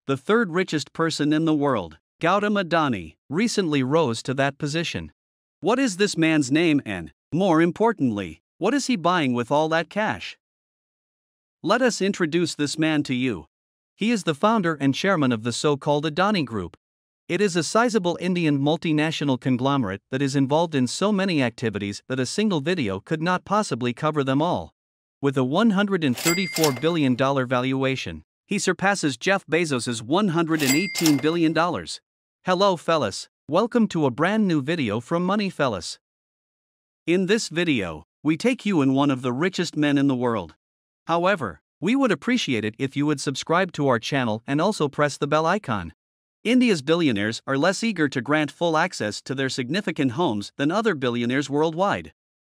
the third richest person in the world, Gautam Adani, recently rose to that position. What is this man's name and, more importantly, what is he buying with all that cash? Let us introduce this man to you. He is the founder and chairman of the so-called Adani Group. It is a sizable Indian multinational conglomerate that is involved in so many activities that a single video could not possibly cover them all. With a $134 billion valuation, he surpasses Jeff Bezos' $118 billion. Hello fellas, welcome to a brand new video from Money Fellas. In this video, we take you in one of the richest men in the world. However, we would appreciate it if you would subscribe to our channel and also press the bell icon. India's billionaires are less eager to grant full access to their significant homes than other billionaires worldwide.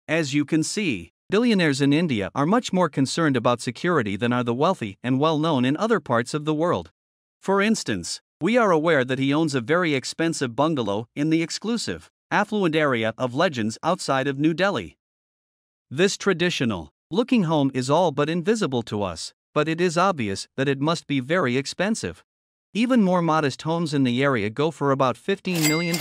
As you can see, billionaires in India are much more concerned about security than are the wealthy and well-known in other parts of the world. For instance, we are aware that he owns a very expensive bungalow in the exclusive, affluent area of Legends outside of New Delhi. This traditional-looking home is all but invisible to us, but it is obvious that it must be very expensive. Even more modest homes in the area go for about $15 million.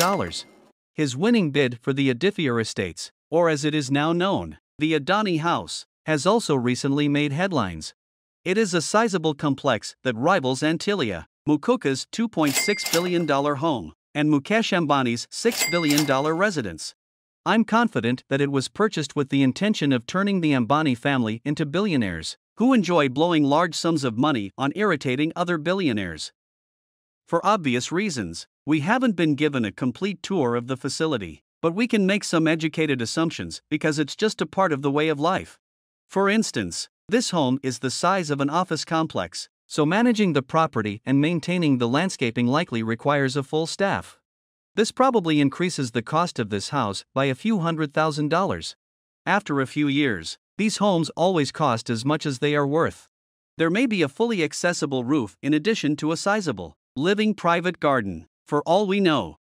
His winning bid for the Adani Estates, or as it is now known, the Adani House, has also recently made headlines. It is a sizable complex that rivals Antilia Mukhoka's $2.6 billion home and Mukesh Ambani's $6 billion residence. I'm confident that it was purchased with the intention of turning the Ambani family into billionaires, who enjoy blowing large sums of money on irritating other billionaires. For obvious reasons, we haven't been given a complete tour of the facility, but we can make some educated assumptions because it's just a part of the way of life. For instance, this home is the size of an office complex, so managing the property and maintaining the landscaping likely requires a full staff. This probably increases the cost of this house by a few $100,000. After a few years, these homes always cost as much as they are worth. There may be a fully accessible roof in addition to a sizable living private garden, for all we know.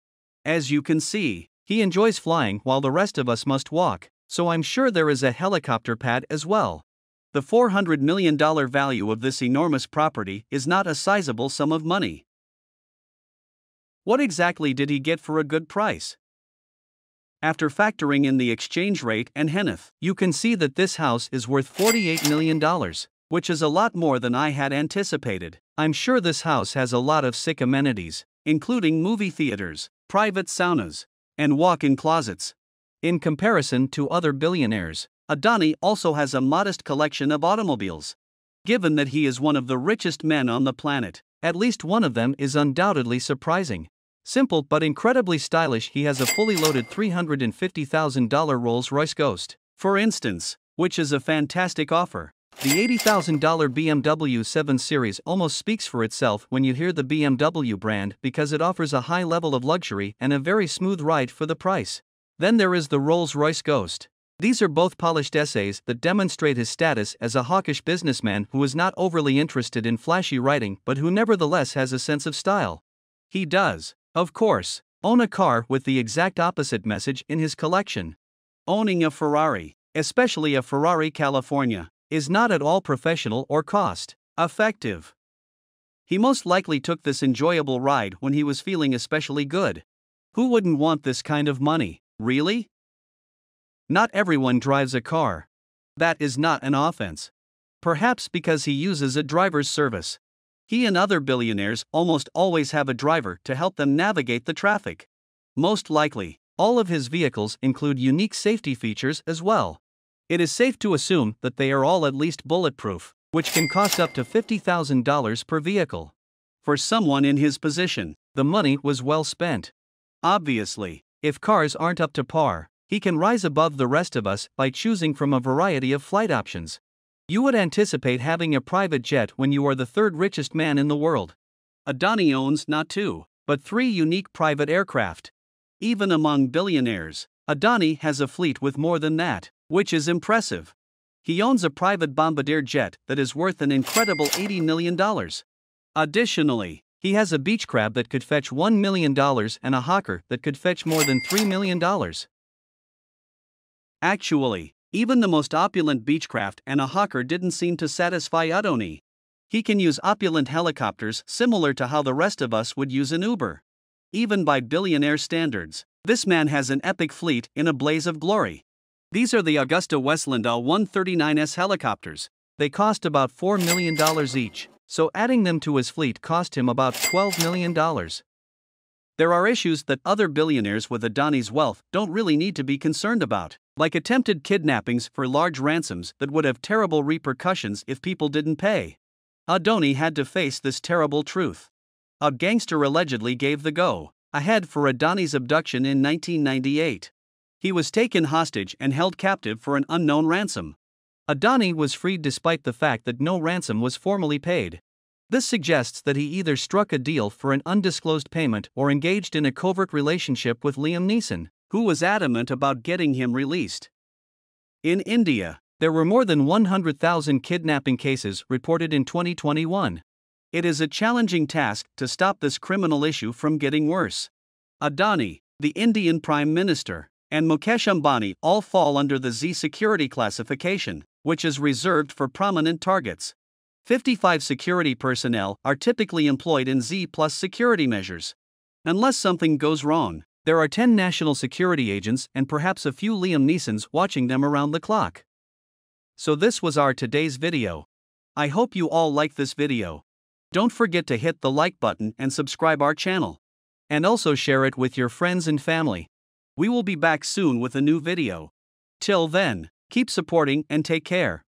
As you can see, he enjoys flying while the rest of us must walk, so I'm sure there is a helicopter pad as well. The $400 million value of this enormous property is not a sizable sum of money. What exactly did he get for a good price? After factoring in the exchange rate and Heneth, you can see that this house is worth $48 million, which is a lot more than I had anticipated. I'm sure this house has a lot of sick amenities, including movie theaters, private saunas, and walk-in closets. In comparison to other billionaires, Adani also has a modest collection of automobiles. Given that he is one of the richest men on the planet, at least one of them is undoubtedly surprising. Simple but incredibly stylish, he has a fully loaded $350,000 Rolls-Royce Ghost, for instance, which is a fantastic offer. The $80,000 BMW 7 Series almost speaks for itself when you hear the BMW brand because it offers a high level of luxury and a very smooth ride for the price. Then there is the Rolls-Royce Ghost. These are both polished essays that demonstrate his status as a hawkish businessman who is not overly interested in flashy writing but who nevertheless has a sense of style. He does, of course, own a car with the exact opposite message in his collection. Owning a Ferrari, especially a Ferrari California, is not at all professional or cost-effective. He most likely took this enjoyable ride when he was feeling especially good. Who wouldn't want this kind of money, really? Not everyone drives a car. That is not an offense. Perhaps because he uses a driver's service. He and other billionaires almost always have a driver to help them navigate the traffic. Most likely, all of his vehicles include unique safety features as well. It is safe to assume that they are all at least bulletproof, which can cost up to $50,000 per vehicle. For someone in his position, the money was well spent. Obviously, if cars aren't up to par, he can rise above the rest of us by choosing from a variety of flight options. You would anticipate having a private jet when you are the third richest man in the world. Adani owns not two, but three unique private aircraft. Even among billionaires, Adani has a fleet with more than that, which is impressive. He owns a private bombardier jet that is worth an incredible $80 million. Additionally, he has a beach crab that could fetch $1 million and a hawker that could fetch more than $3 million. Actually, even the most opulent Beechcraft and a hawker didn't seem to satisfy Adani. He can use opulent helicopters similar to how the rest of us would use an Uber. Even by billionaire standards, this man has an epic fleet in a blaze of glory. These are the Augusta Westland L-139S helicopters. They cost about $4 million each, so adding them to his fleet cost him about $12 million. There are issues that other billionaires with Adani's wealth don't really need to be concerned about, like attempted kidnappings for large ransoms that would have terrible repercussions if people didn't pay. Adani had to face this terrible truth. A gangster allegedly gave the go-ahead for Adani's abduction in 1998. He was taken hostage and held captive for an unknown ransom. Adani was freed despite the fact that no ransom was formally paid. This suggests that he either struck a deal for an undisclosed payment or engaged in a covert relationship with Liam Neeson, who was adamant about getting him released. In India, there were more than 100,000 kidnapping cases reported in 2021. It is a challenging task to stop this criminal issue from getting worse. Adani, the Indian Prime Minister, and Mukesh Ambani all fall under the Z security classification, which is reserved for prominent targets. 55 security personnel are typically employed in Z+ security measures. Unless something goes wrong, there are 10 national security agents and perhaps a few Liam Neesons watching them around the clock. So this was our today's video. I hope you all like this video. Don't forget to hit the like button and subscribe our channel. And also share it with your friends and family. We will be back soon with a new video. Till then, keep supporting and take care.